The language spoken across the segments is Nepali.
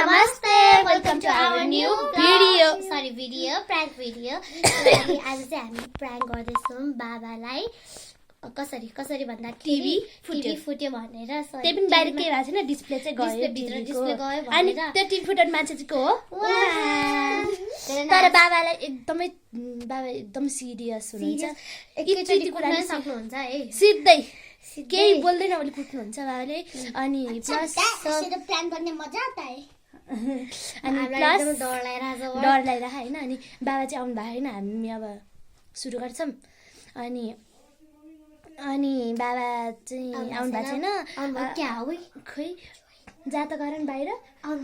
Namaste. Welcome to our new video, prank video. आज चाहिँ हामी prank गर्दैछौँ बाबालाई कसरी भन्दा टिभी फुट्यो भनेर त्यही पनि बाहिर के भएको छैन डिस्प्ले चाहिँ गयो डिस्प्ले गयो अनि भनेर त्यो टिभी फुटेर मान्छे चाहिँ को हो तर बाबालाई एकदम सिरियस हुनुहुन्छ एकैचोटि कुट्न सक्नुहुन्छ है सिधै केही बोल्दैन ओली कुट्नुहुन्छ बाबाले अनि प्लस प्लान गर्ने मजा आता है अनि प्लस डर लागिरहेको होइन अनि बाबा चाहिँ आउनु भएको होइन हामी अब सुरु गर्छौँ अनि बाबा चाहिँ आउनु भएको छैन खै जा त गर नि बाहिर अब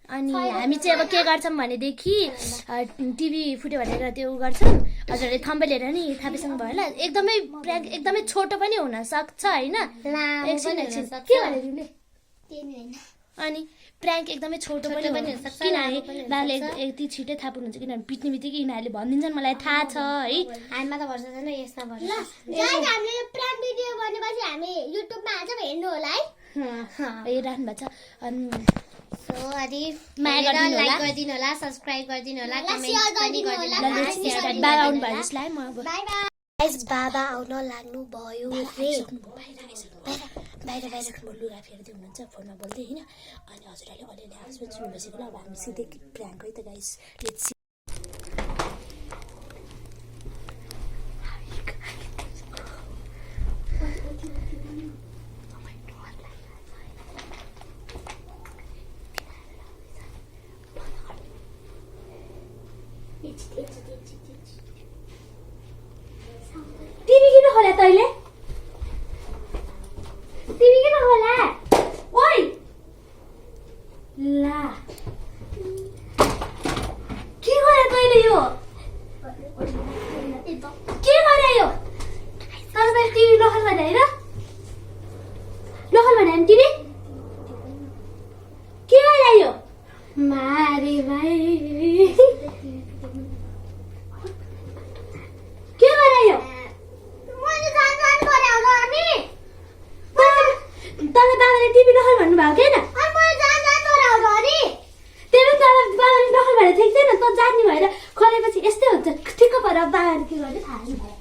अनि हामी चाहिँ अब के गर्छौँ भनेदेखि टिभी फुट्यो भनेर त्यो गर्छौँ हजुरले थम्बेल हेरेर नि थापेसँग भयो होला एकदमै छोटो पनि हुन सक्छ होइन एकछिन के भने तिमीले अनि प्र्याङ्क एकदमै छोटो पनि हुन सक्छ किनभने बाबाले यति छिटै थाहा पुग्नुहुन्छ किनभने पिट्ने बित्तिकै यिनीहरूले भनिदिन्छन् मलाई थाहा छ है हामीमा त भरोसा छैन यसमा भरोसा हामीले प्र्याङ्क भिडियो भनेपछि हामी युट्युबमा हाल्छौँ हेर्नु होला है हेरिराख्नु भएको छ अनि लाइक गरिदिनु होला सब्स्क्राइब गरिदिनु होला कमेन्ट पनि गरिदिनु होला बाबा आउनु भयो जसलाई म अब गाइस बाबा आउन लाग्नु भयो रे बाहिर लुगा फेर्दै हुनुहुन्छ फोनमा बोल्दै होइन अनि हजुरहरूले अलिअलि आवाज सुन्नु बसेको अब हामी सिधै प्र्याङ्क है त गाइस लेट्स टिभी किन खोला तैँले टिभी किन खोला ओइ ला के गरे तैँले यो के गरे यो तर टिभी नखल भने होइन नखल भने टिभी के गरे यो मारे भाइ के गरे यो तँलाई बाबाले टिभी नखल भन्नुभएको थिएन त्यही पनि बाबाले नखल भनेर ठिक थिएन तँ जान्ने भएर खोलेपछि यस्तै हुन्छ ठिक्क भएर बाबाले के गर्यो थाहा नै भयो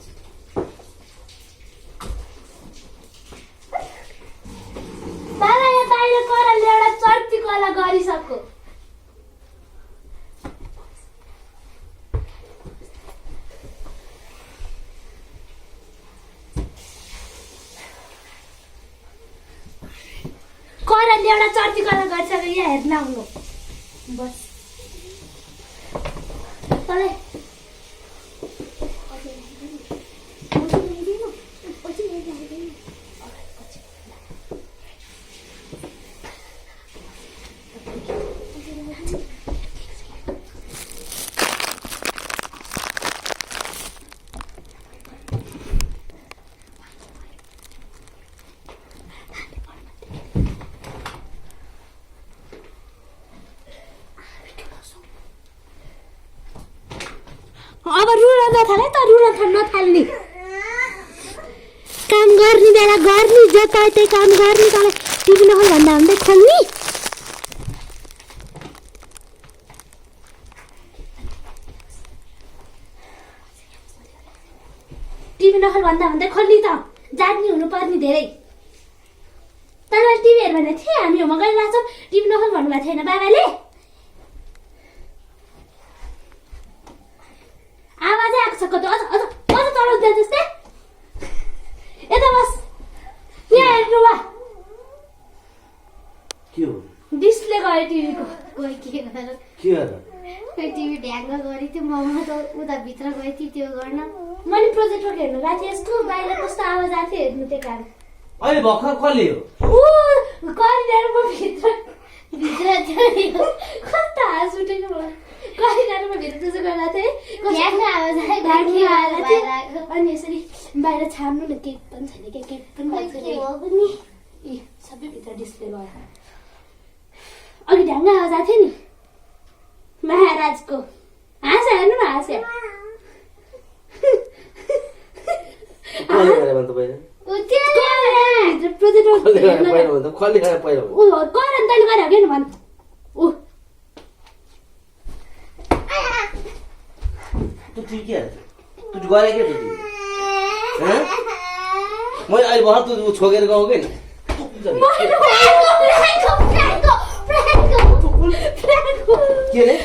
बाबा यहाँ बाहिर कराले एउटा चर्ती कला गरिसक्यो कराले एउटा चर्ती कला गरिसक्यो यहाँ हेर्न आउनु बस तँलाई अब रुन नथाले त रुन नथाल्ने काम गर्ने बेला गर्ने जता त्यही काम गर्ने तँलाई टिभी नखोल भन्दा हुँदै खोल्ने टिभी नखोल भन्दा हुँदै खोल्ने त जान्ने हुनुपर्ने धेरै तँलाई टिभी हेर भनेको थिएँ हामी होमवर्क गरिरहेको छौँ टिभी नखोल भन्नुभएको थिएन बाबाले आवाजै आएको छ कति अझ तल दिए जस्तै यता बस यहाँ हेर्नु वा के हो डिस्प्ले गयो टिभीको कोही के गरेर कोही टिभी ढ्याङ्ग गरी थियो म त उता भित्र गएको थिएँ त्यो गर्न मैले प्रोजेक्टर हेर्नु गएको थिएँ यस्तो बाहिर कस्तो आवाज आएको थियो हेर्नु त्यही कारण अहिले भर्खर कसले हो करिडरमा भित्र कस्तो हाँस उठेको भयो करिडरमा भित्र त्यसो गर्दा थियो अनि यसरी बाहिर छाम्नु न केही पनि छैन केही पनि ए सबै भित्र डिस्प्ले भयो अघि ढ्याङ्ग आवाज आएको थियो नि महाराजको हाँस हेर्नु न हाँस खल्ली खाएर पहिरो तँ तिमी के हाल्छ तँ गरे के तँ तिमी मैले अहिले भर तँ छोकेर गएको कि के रे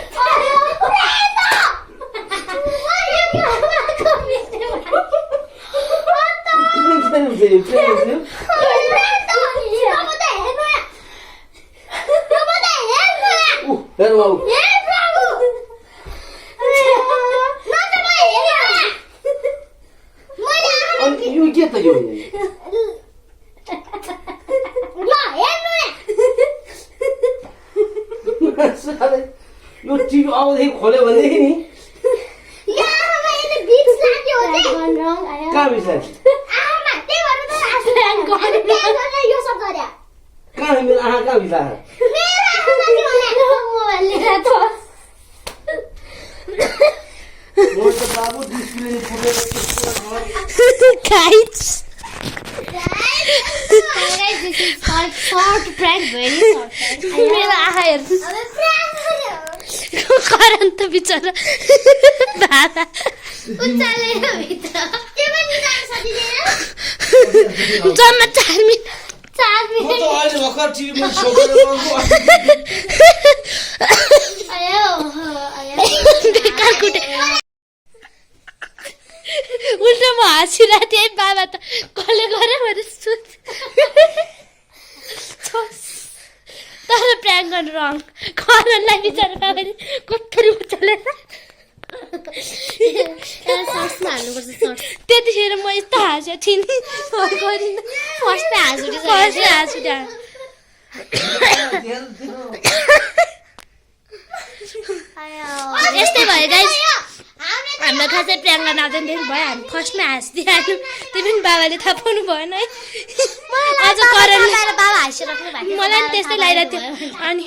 हेर बाबु अनि यो के त यो यो टिभी आउँदाखेरि खोल्यो भनेदेखि नि कहाँ बिस्ला कहाँ मेरो आँखा कहाँ बिस्ला म त बाबु डिस्प्ले फुटेर Guys, this is short prank, very short prank. मेरो आँखा हेर्नु करण त बिचरा बाबा जम्मा 4 मिनट म त अहिले भर्खर टिभीमा छोकेर गएको बेकार कुटे उल्टा म हाँसिरहेको थिएँ बाबा त कसले गरे भने सोच तर प्र्याङ्क गर्नु रङ करणलाई बिचरा बाबाले कत्तरी उचालेर त्यतिखेर म यस्तो हाँसेको थिएँ नि यस्तै भयो गाइस हाम्रो खासै प्र्याङ्क गर्न आउँदैन भयो हामी फर्स्टमा हाँसिदिइहाल्यौँ त्यो पनि बाबाले थाहा पाउनु भएन है आज करणले मलाई पनि त्यस्तै लागिरहेको थियो अनि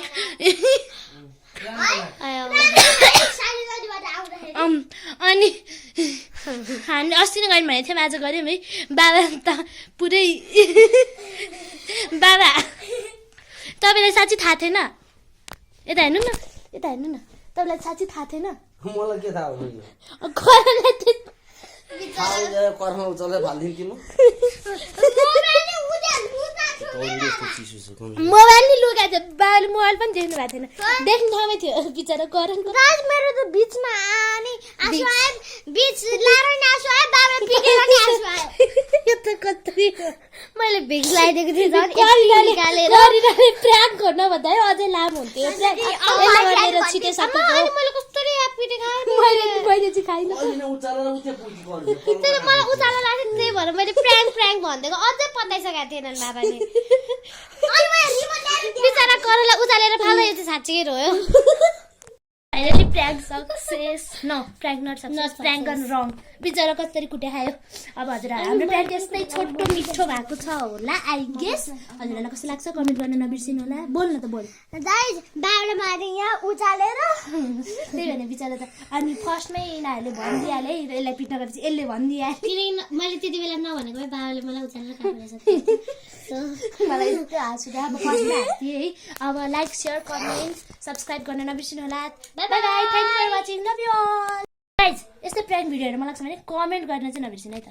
अनि हामी अस्ति नै गयौँ भनेको थियौँ आज गऱ्यौँ है बाबा त पुरै बाबा तपाईँलाई साँच्ची थाहा थिएन यता हेर्नु न तपाईँलाई साँच्ची थाहा थिएन मलाई के थाहा हुन्छ कर्म उचालेर फालिदिन्छु कि मोबाइल नि लुगा थियो बाबाले मोबाइल पनि देख्नु भएको थिएन देख्नु ठाउँमै थियो बिचरा करणको मेरो त बिचमा यो त कत्तरी मैले भिक्स लगाइदिएको थिएँ प्र्याङ्क गर्न भन्दा अझै लामो हुन्थ्यो प्र्याङ्क छिटै सकेको मैले कस्तरी पिटेको मैले चाहिँ खाइनँ उचालेर उतै पुग्नु पर्यो मलाई उचालो लाग्थ्यो त्यही भएर मैले प्र्याङ्क भनिदिएको अझै पताइसकेको थिएनन् बाबाले बिचरा करलाई उचालेर फाल्दा यो चाहिँ साँच्चै रोयो finally prank success prank not success prank गर्नु रङ बिचरा कस्तरी कुटे खायो अब हजुरहरू हाम्रो प्र्याङ्क यस्तै छोटो मिठो भएको छ होला आई गेस हजुरहरूलाई कस्तो लाग्छ कमेन्ट गर्न नबिर्सिनु होला बोल्न त बोल गाइस बाबाले मारे यहाँ उचालेर त्यही भने बिचरा त अनि फर्स्टमै यिनीहरूले भनिदिइहाल्यो है यसलाई पिट्न गरेपछि यसले भनिदिइहाल्यो किनकि मैले त्यति बेला नभनेको भए बाबाले मलाई उचालेर खाएको मलाई यस्तो हाँस उठ्यो अब फर्स्टमै हाँस्थेँ है अब लाइक सेयर कमेन्ट सब्सक्राइब गर्न नबिर्सिनु होला bye bye thank for watching love you all guys यस्तो प्र्याङ्क भिडियोहरू मन लाग्छ भने कमेन्ट गर्न चाहिँ नबिर्सिनु है त